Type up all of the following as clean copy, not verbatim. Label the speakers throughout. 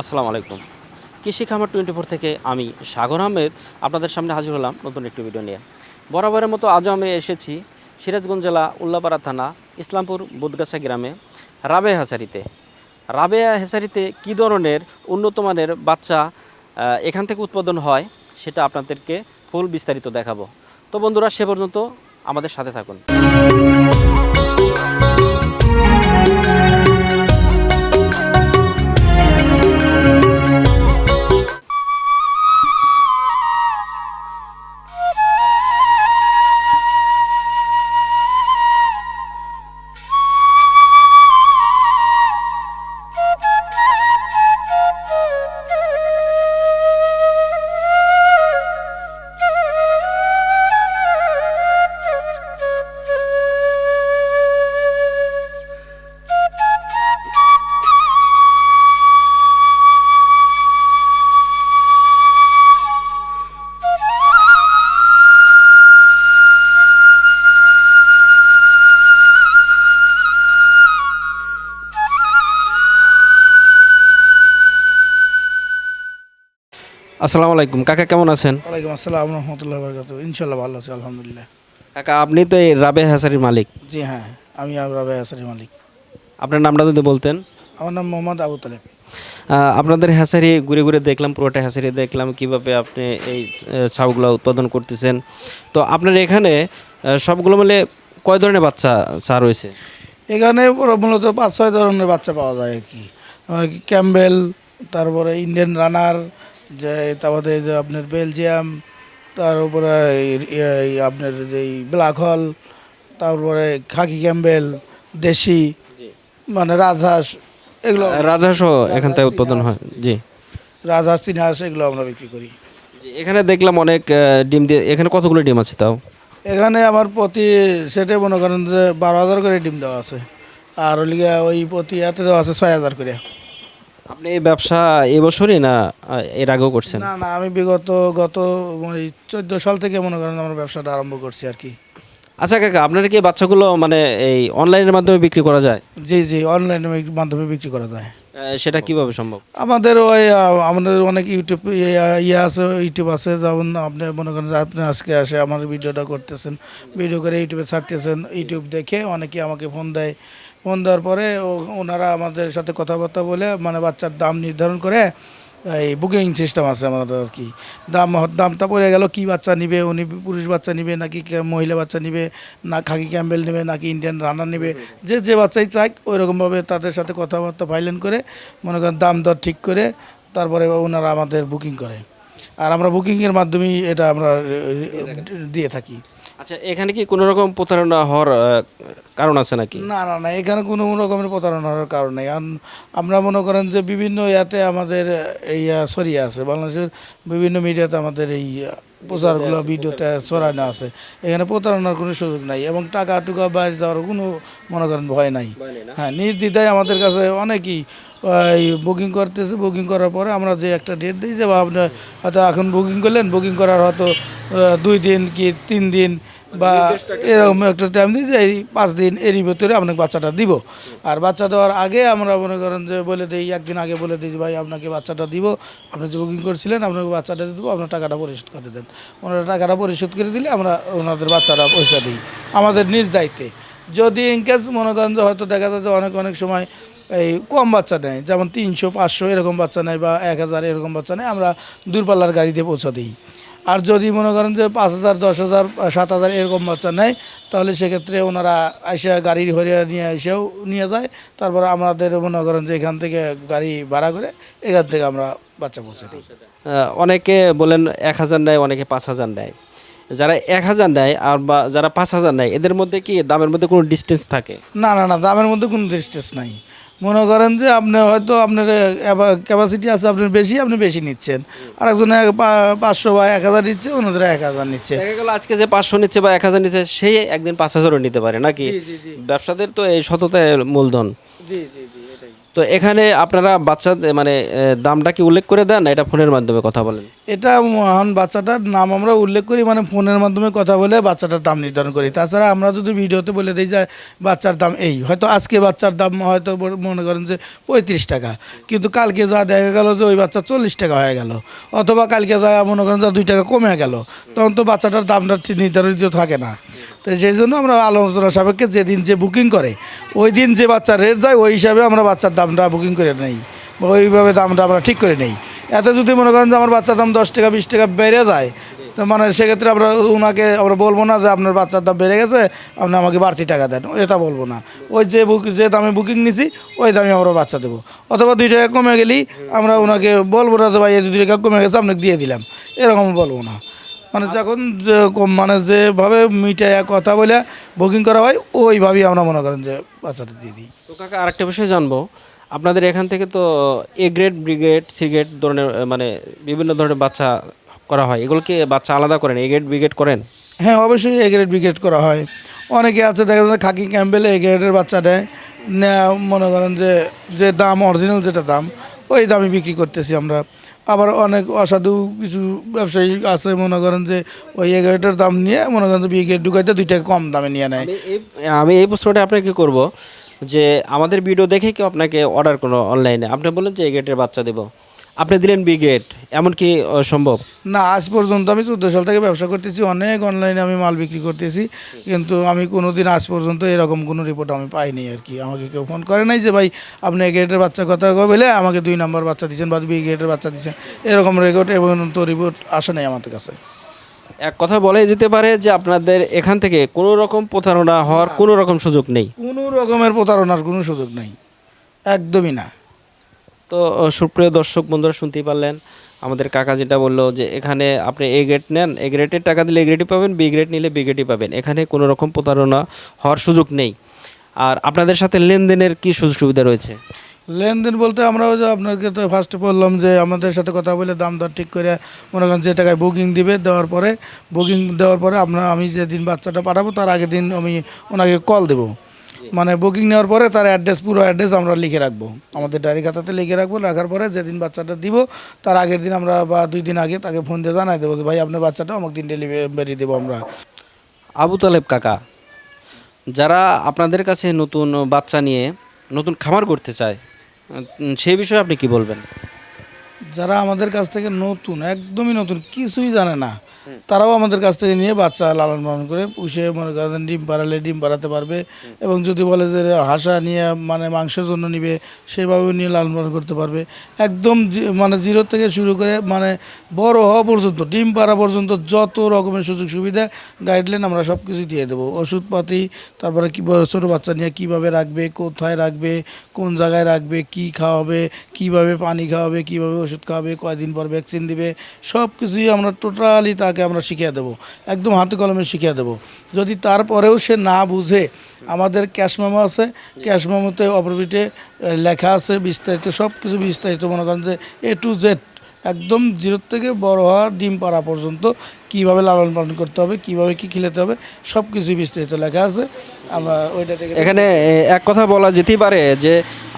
Speaker 1: আসসালামু আলাইকুম। কৃষি খামার 24 থেকে আমি সাগর আহমেদ আপনাদের সামনে হাজির হলাম নতুন একটি ভিডিও নিয়ে। বরাবরের মতো আজও আমি এসেছি সিরাজগঞ্জ জেলা উল্লাপাড়া থানা ইসলামপুর বুদগাছা গ্রামে রাবেয়া হ্যাচারিতে। রাবেয়া হ্যাচারিতে কী ধরনের উন্নত মানের বাচ্চা এখান থেকে উৎপাদন হয় সেটা আপনাদেরকে ফুল বিস্তারিত দেখাবো। তো বন্ধুরা, সে পর্যন্ত আমাদের সাথে থাকুন। আসসালামু আলাইকুম কাকা, কেমন আছেন?
Speaker 2: ওয়ালাইকুম আসসালাম রহমতুল্লাহ বরকাত। ইনশাল্লাহ ভালো আছে, আলহামদুলিল্লাহ।
Speaker 1: কাকা, আপনি তো এই রাবেয়া হ্যাচারির মালিক।
Speaker 2: জি হ্যাঁ, আমি রাবেয়া হ্যাচারির মালিক।
Speaker 1: আপনার নামটা যদি বলতেন।
Speaker 2: আমার নাম মোহাম্মদ আবু তালেব।
Speaker 1: আপনাদের হ্যাচারি ঘুরে ঘুরে দেখলাম, পুরোটা হ্যাচারি দেখলাম কিভাবে আপনি এই ছাউগুলো উৎপাদন করতেছেন। তো আপনার এখানে সবগুলো মিলে কয় ধরনের বাচ্চা চা রয়েছে?
Speaker 2: এখানে মূলত 5-6 ধরনের বাচ্চা পাওয়া যায় আর কি। ক্যাম্বেল, তারপরে ইন্ডিয়ান রানার, যে তারপরে যে আপনার বেলজিয়াম, তার উপরে আপনার যেই ব্ল্যাক হল, তারপরে খাকি ক্যাম্বেল, দেশি মানে রাজহাঁস, এগুলো
Speaker 1: রাজহাঁসও এখান থেকে উৎপাদন হয়? জি।
Speaker 2: রাজহাঁস, চীনহাঁস, এগুলো আমরা বিক্রি করি।
Speaker 1: জি, এখানে দেখলাম অনেক ডিম দিয়ে। এখানে কতগুলো ডিম আছে তাও?
Speaker 2: এখানে আমার প্রতি সেটে মনে করেন যে 12,000 করে ডিম দেওয়া আছে, আর ওলিগা ওই প্রতি হাতে দেওয়া আছে 6,000 করে।
Speaker 1: আপনি এই ব্যবসা এবছরই না এর আগেও করছেন?
Speaker 2: না না, আমি গত ওই 14 সাল থেকে মনে করেন আমার ব্যবসাটা আরম্ভ করছি আর কি।
Speaker 1: আচ্ছা কাকা, আপনার কি বাচ্চাগুলো মানে এই অনলাইনের মাধ্যমে বিক্রি করা যায়?
Speaker 2: জি জি, অনলাইনের মাধ্যমে বিক্রি করা যায়।
Speaker 1: সেটা কিভাবে সম্ভব?
Speaker 2: আমাদের ওই আমাদের অনেক ইউটিউব আছে, ইউটিউব আছে। যেমন আপনি মনে করেন যে আপনি আজকে আসে আমার ভিডিওটা করতেছেন, ভিডিও করে ইউটিউবে ছাড়তেছেন, ইউটিউব দেখে অনেকে আমাকে ফোন দেয়। ফোন দেওয়ার পরে ওনারা আমাদের সাথে কথাবার্তা বলে মানে বাচ্চার দাম নির্ধারণ করে এই বুকিং সিস্টেম আছে আমাদের আর কি। দামটা পড়ে গেল, কি বাচ্চা নিবে, উনি পুরুষ বাচ্চা নিবে নাকি মহিলা বাচ্চা নিবে, না খাকি ক্যাম্বেল নেবে নাকি ইন্ডিয়ান রানার নেবে, যে বাচ্চাই চাই ওই রকমভাবে তাদের সাথে কথাবার্তা ফাইলেন করে মনে করেন দাম দর ঠিক করে তারপরে ওনারা আমাদের বুকিং করে, আর আমরা বুকিংয়ের মাধ্যমেই এটা আমরা দিয়ে থাকি।
Speaker 1: আচ্ছা, এখানে কি কোনো রকম প্রতারণা হওয়ার কারণ আছে নাকি?
Speaker 2: না না না, এখানে কোনো রকমের প্রতারণার কারণ নেই। কারণ আমরা মনে করেন যে বিভিন্ন ইয়াতে আমাদের এই ছড়িয়ে আছে, বাংলাদেশের বিভিন্ন মিডিয়াতে আমাদের এই প্রচারগুলো ভিডিওতে ছড়ানো আছে। এখানে প্রতারণার কোনো সুযোগ নাই এবং টাকা টুকা বাইরে যাওয়ার কোনো মনে করেন ভয় নাই। হ্যাঁ, নির্দ্বিধায় আমাদের কাছে অনেকেই এই বুকিং করতেছে। বুকিং করার পরে আমরা যে একটা ডেট দিই, যে আপনি হয়তো এখন বুকিং করলেন, বুকিং করার হয়তো 2 দিন কি 3 দিন বা এরকম একটা টাইম দিই যে এই 5 দিন এরই ভিতরে আপনাকে বাচ্চাটা দিব। আর বাচ্চা দেওয়ার আগে আমরা মনে করেন যে বলে দিই, একদিন আগে বলে দিই যে ভাই আপনাকে বাচ্চাটা দিব, আপনি যে বুকিং করেছিলেন আপনাকে বাচ্চাটা দেবো, আপনার টাকাটা পরিশোধ করে দেন। ওনারা টাকাটা পরিশোধ করে দিলে আমরা ওনাদের বাচ্চাটা পয়সা দিই আমাদের নিজ দায়িত্বে। যদি ইনকেস মনে করেন যে হয়তো দেখা যায় যে অনেক সময় এই কম বাচ্চা নেয়, যেমন 300-500 এরকম বাচ্চা নেয় বা 1,000 এরকম বাচ্চা নেয়, আমরা দূরপাল্লার গাড়িতে পৌঁছা দিই। আর যদি মনে করেন যে 5,000, 10,000, 7,000 এরকম বাচ্চা নেয়, তাহলে সেক্ষেত্রে ওনারা এসে গাড়ি হরিয়ে নিয়ে এসেও নিয়ে যায়। তারপরে আমাদের মনে করেন যে এখান থেকে গাড়ি ভাড়া করে এখান থেকে আমরা বাচ্চা পৌঁছে দিই।
Speaker 1: অনেকে বলেন 1,000 নেয়, অনেকে 5,000 নেয়। যারা 1,000 নেয় আর বা যারা 5,000 নেয়, এদের মধ্যে কি দামের মধ্যে কোনো ডিস্টেন্স থাকে?
Speaker 2: না না না, দামের মধ্যে কোনো ডিস্টেন্স নাই। মনে করেন যে আপনি হয়তো আপনার ক্যাপাসিটি আছে, আপনার বেশি, আপনি বেশি নিচ্ছেন, আর একজন 500 বা 1,000 নিচ্ছে, অন্যদের 1,000 নিচ্ছে।
Speaker 1: দেখা গেল আজকে যে 500 নিচ্ছে বা 1,000 নিচ্ছে, সেই একদিন 5,000ও নিতে পারে নাকি?
Speaker 2: জি জি জি
Speaker 1: ব্যবসাদের তো এই সততায় মূলধন।
Speaker 2: জি জি জি, এটাই।
Speaker 1: তো এখানে আপনারা বাচ্চা মানে দামটা কি উল্লেখ করে দেন না এটা ফোনের মাধ্যমে কথা বলেন?
Speaker 2: এটা মহান বাচ্চাটার নাম আমরা উল্লেখ করি, মানে ফোনের মাধ্যমে কথা বলে বাচ্চাটার দাম নির্ধারণ করি। তাছাড়া আমরা যদি ভিডিওতে বলে দিই যে বাচ্চার দাম এই, হয়তো আজকে বাচ্চার দাম হয়তো মনে করেন যে 35 টাকা, কিন্তু কালকে যা দেখা গেল যে ওই বাচ্চা 40 টাকা হয়ে গেল, অথবা কালকে যা মনে করেন যে 2 টাকা কমে গেল, তখন তো বাচ্চাটার দামটা ঠিক নির্ধারিত থাকে না। তো সেই জন্য আমরা আলোচনা সাপেক্ষে যেদিন যে বুকিং করে ওই দিন যে বাচ্চার রেট যায় ওই হিসাবে আমরা বাচ্চার দামটা বুকিং করে নেই, বা ওইভাবে দামটা আমরা ঠিক করে নেই। এতে যদি মনে করেন যে আমার বাচ্চার দাম 10 টাকা 20 টাকা বেড়ে যায়, তো মানে সেক্ষেত্রে আমরা ওনাকে আমরা বলবো না যে আপনার বাচ্চার দাম বেড়ে গেছে আপনি আমাকে বাড়তি টাকা দেন, এটা বলবো না। ওই যে দামে বুকিং নিছি ওই দামে আমরা বাচ্চা দেবো। অথবা 2 টাকা কমে গেলেই আমরা ওনাকে বলবো না যে ভাই এই 2 টাকা কমে গেছে আপনাকে দিয়ে দিলাম, এরকম বলবো না। মানে যখন যে মানে যেভাবে মিটায় কথা বলে বুকিং করা হয় ওইভাবেই আমরা মনে করেন যে বাচ্চাটা দিয়ে দিই।
Speaker 1: তো কাকা আরেকটা বিষয় জানবো, আপনাদের এখান থেকে তো A grade B grade C grade ধরনের মানে বিভিন্ন ধরনের বাচ্চা করা হয়, এগুলোকে বাচ্চা আলাদা করেন, এ গ্রেড বি গ্রেড করেন?
Speaker 2: হ্যাঁ, অবশ্যই এ গ্রেড বি গ্রেড করা হয়। অনেকে আছে দেখা যাচ্ছে খাকি ক্যাম্পবেলে এ গ্রেডের বাচ্চা দেয়, মনে করেন যে যে দাম অরিজিনাল যেটা দাম ওই দামে বিক্রি করতেছি আমরা। আবার অনেক অসাধু কিছু ব্যবসায়ী আছে মনে করেন যে ওই এ গ্রেডের দাম নিয়ে মনে করেন যে বি গ্রেড ঢুকাইতে 2 টাকা কম দামে নিয়ে নেয়।
Speaker 1: আমি এই প্রশ্নটা আপনাকে করব যে আমাদের ভিডিও দেখে কেউ আপনাকে অর্ডার করলো অনলাইনে, আপনি বললেন যে এ গ্রেডের বাচ্চা দেবো, আপনি দিলেন বি গ্রেড, এমন কি সম্ভব?
Speaker 2: না, আজ পর্যন্ত আমি 14 সাল থেকে ব্যবসা করতেছি, অনেক অনলাইনে আমি মাল বিক্রি করতেছি, কিন্তু আমি কোনো দিন আজ পর্যন্ত এরকম কোনো রিপোর্ট আমি পাইনি আর কি। আমাকে কেউ ফোন করে নাই যে ভাই আপনি এ গ্রেডের বাচ্চা কথা বলে আমাকে 2 নম্বর বাচ্চা দিচ্ছেন বা বি গ্রেডের বাচ্চা দিচ্ছেন, এরকম রেকর্ড এবং তো রিপোর্ট আসে নাই আমাদের কাছে।
Speaker 1: এক কথা বলাই যেতে পারে যে আপনাদের এখান থেকে কোনো রকম প্রতারণা হওয়ার কোনো রকম সুযোগ নেই?
Speaker 2: কোনো রকমের প্রতারণার কোনো সুযোগ নাই, একদমই না।
Speaker 1: তো সুপ্রিয় দর্শক বন্ধুরা শুনতেই পারলেন আমাদের কাকা যেটা বললো যে এখানে আপনি এ গ্রেড নেন, এ গ্রেডের টাকা দিলে এ গ্রেডই পাবেন, বি গ্রেড নিলে বি গ্রেডই পাবেন, এখানে কোনো রকম প্রতারণা হওয়ার সুযোগ নেই। আর আপনাদের সাথে লেনদেনের কি সুযোগ সুবিধা রয়েছে?
Speaker 2: লেনদেন বলতে আমরা ওই যে আপনাকে তো ফার্স্টে বললাম যে আমাদের সাথে কথা বলে দাম দর ঠিক করে মনে করেন যে টাকায় বুকিং দিবে, বুকিং দেওয়ার পরে আমি যেদিন বাচ্চাটা পাঠাবো তার আগের দিন আমি ওনাকে কল দেবো। মানে বুকিং নেওয়ার পরে তার পুরো অ্যাড্রেস আমরা লিখে রাখবো, আমাদের ডায়েরি খাতাতে লিখে রাখবো। রাখার পরে যেদিন বাচ্চাটা দিব তার আগের দিন আমরা বা 2 দিন আগে তাকে ফোন দিয়ে জানাই দেবো যে ভাই আপনার বাচ্চাটা অমুক দিন ডেলিভারি দেবো আমরা।
Speaker 1: আবু তালেব কাকা, যারা আপনাদের কাছে নতুন বাচ্চা নিয়ে নতুন খামার করতে চায় সেই বিষয়ে আপনি কি বলবেন?
Speaker 2: যারা আমাদের কাছ থেকে নতুন, একদমই নতুন, কিছুই জানে না, তারাও আমাদের কাছ থেকে নিয়ে বাচ্চা লালন পালন করে পুষে মনে করেন ডিম পাড়ালে ডিম পাড়াতে পারবে, এবং যদি বলে যে হাঁসা নিয়ে মানে মাংসের জন্য নিবে সেভাবে নিয়ে লালন পালন করতে পারবে। একদম মানে 0 থেকে শুরু করে মানে বড় হওয়া পর্যন্ত, ডিম পাড়া পর্যন্ত যত রকমের সুযোগ সুবিধা গাইডলাইন আমরা সব কিছু দিয়ে দেবো। ওষুধপাতি, তারপরে কী ছোটো বাচ্চা নিয়ে কীভাবে রাখবে, কোথায় রাখবে, কোন জায়গায় রাখবে, কি খাওয়াবে, কিভাবে পানি খাওয়াবে, কিভাবে ওষুধ খাওয়াবে, কয়দিন পর ভ্যাকসিন দিবে, সব কিছুই আমরা টোটালি তাকে আমরা শিখিয়ে দেবো, একদম হাতে কলমে শিখিয়ে দেবো। যদি তারপরেও সে না বুঝে, আমাদের ক্যাশ মেমো আছে, ক্যাশ মেমোতে অপরপিটে লেখা আছে বিস্তারিত, সব কিছু বিস্তারিত মনে করেন যে A to Z একদম 0 থেকে বড় হওয়ার ডিম পাড়া পর্যন্ত কীভাবে লালন পালন করতে হবে, কীভাবে কী খেলাতে হবে, সব কিছুই বিস্তারিত লেখা আছে। আমরা ওইটা থেকে
Speaker 1: এখানে এক কথা বলা যেতেই পারে যে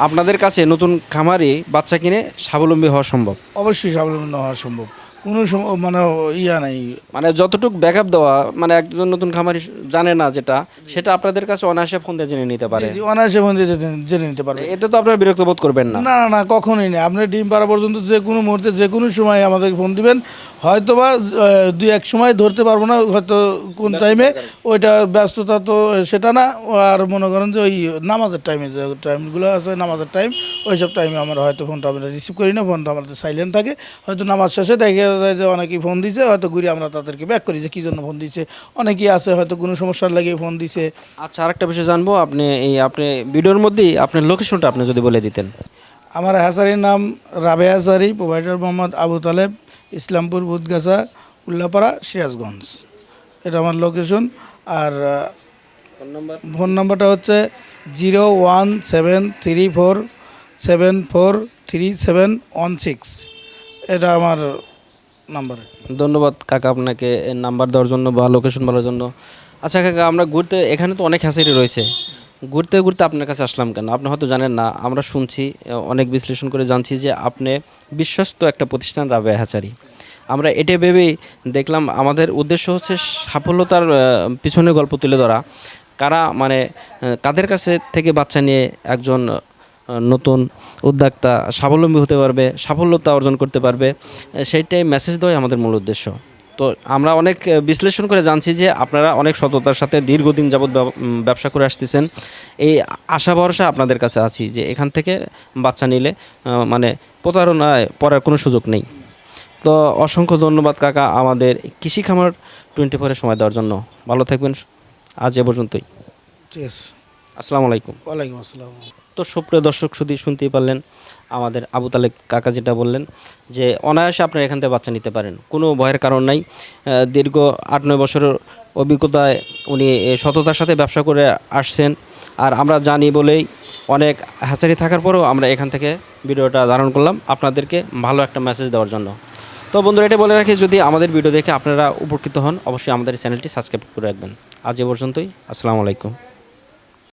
Speaker 1: আপনাদের কাছে নতুন খামারি বাচ্চা কিনে স্বাবলম্বী হওয়া সম্ভব।
Speaker 2: অবশ্যই স্বাবলম্বী হওয়া সম্ভব, কোনো মানে ইয়া নেই।
Speaker 1: মানে যতটুকু ব্যাকআপ দেওয়া, মানে একজন নতুন খামারি জানে না যেটা, সেটা আপনাদের কাছে অনায়াসে ফোন দিয়ে জেনে নিতে পারে।
Speaker 2: জি, অনায়াসে ফোন দিয়ে জেনে নিতে পারবে।
Speaker 1: এতে তো আপনারা বিরক্ত বোধ করবেন না?
Speaker 2: না না না, কখনোই না। আপনি ডিম পাড়া পর্যন্ত যে কোনো মুহূর্তে যে কোনো সময় আমাদের ফোন দিবেন, হয়তো বা 2-1 সময় ধরতে পারবো না, হয়তো কোন টাইমে, ওইটা ব্যস্ততা তো সেটা না। আর মনে করেন যে ওই নামাজের টাইমে যে টাইমগুলো আছে, নামাজের টাইম, ওই সব টাইমে আমরা হয়তো ফোনটা আমরা রিসিভ করি না, ফোনটা আমাদের সাইলেন্ট থাকে। হয়তো নামাজ শেষে দেখা যায় যে অনেকেই ফোন দিছে, হয়তো ঘুরে আমরা তাদেরকে ব্যাক করি যে কী জন্য ফোন দিছে। অনেকেই আছে হয়তো কোনো সমস্যার লাগিয়ে ফোন দিছে।
Speaker 1: আচ্ছা, আরেকটা বিষয় জানবো, আপনি ভিডিওর মধ্যেই আপনার লোকেশনটা আপনি যদি বলে দিতেন।
Speaker 2: আমার হ্যাসারির নাম রাবেয়া হ্যাসারি, প্রোভাইডার মোহাম্মদ আবু তালেব, ইসলামপুর, বুধগাছা, উল্লাপাড়া, সিরাজগঞ্জ, এটা আমার লোকেশন। আর ফোন নাম্বারটা হচ্ছে 01734743716, এটা আমার নাম্বার।
Speaker 1: ধন্যবাদ কাকা আপনাকে নাম্বার দেওয়ার জন্য বা লোকেশন বলার জন্য। আচ্ছা কাকা, আমরা ঘুরতে, এখানে তো অনেক হ্যাচারি রয়েছে, ঘুরতে ঘুরতে আপনার কাছে আসলাম কেন? আপনি হয়তো জানেন না, আমরা শুনছি, অনেক বিশ্লেষণ করে জানছি যে আপনি বিশ্বস্ত একটা প্রতিষ্ঠান রাবেয়া হ্যাচারি। আমরা এটা ভেবেই দেখলাম, আমাদের উদ্দেশ্য হচ্ছে সাফল্যতার পিছনে গল্প তুলে ধরা। কারা মানে কাদের কাছে থেকে বাচ্চা নিয়ে একজন নতুন উদ্যোক্তা স্বাবলম্বী হতে পারবে, সাফল্যতা অর্জন করতে পারবে, সেইটাই মেসেজ দেওয়াই আমাদের মূল উদ্দেশ্য। তো আমরা অনেক বিশ্লেষণ করে জানছি যে আপনারা অনেক সততার সাথে দীর্ঘদিন যাবৎ ব্যবসা করে আসতেছেন। এই আশা ভরসা আপনাদের কাছে আছি যে এখান থেকে বাচ্চা নিলে মানে প্রতারণায় পড়ার কোনো সুযোগ নেই। তো অসংখ্য ধন্যবাদ কাকা আমাদের কৃষি খামার 24-এর সময় দেওয়ার জন্য। ভালো থাকবেন, আজ এ পর্যন্তই।
Speaker 2: ঠিক আছে।
Speaker 1: আসসালামু আলাইকুম।
Speaker 2: ওয়ালাইকুম আসসালাম।
Speaker 1: তো সুপ্রিয় দর্শক শুধু শুনতেই পারলেন আমাদের আবু তালেব কাকা যেটা বললেন যে অনায়াসে আপনারা এখান থেকে বাচ্চা নিতে পারেন, কোনো ভয়ের কারণ নাই। দীর্ঘ 8-9 বছরের অভিজ্ঞতায় উনি সততার সাথে ব্যবসা করে আসছেন। আর আমরা জানি বলেই অনেক হ্যাচারি থাকার পরেও আমরা এখান থেকে ভিডিওটা ধারণ করলাম আপনাদেরকে ভালো একটা মেসেজ দেওয়ার জন্য। তো বন্ধুরা, এটা বলে রাখি, যদি আমাদের ভিডিও দেখে আপনারা উপকৃত হন অবশ্যই আমাদের চ্যানেলটি সাবস্ক্রাইব করে রাখবেন। আজ এ পর্যন্তই। আসসালামু আলাইকুম।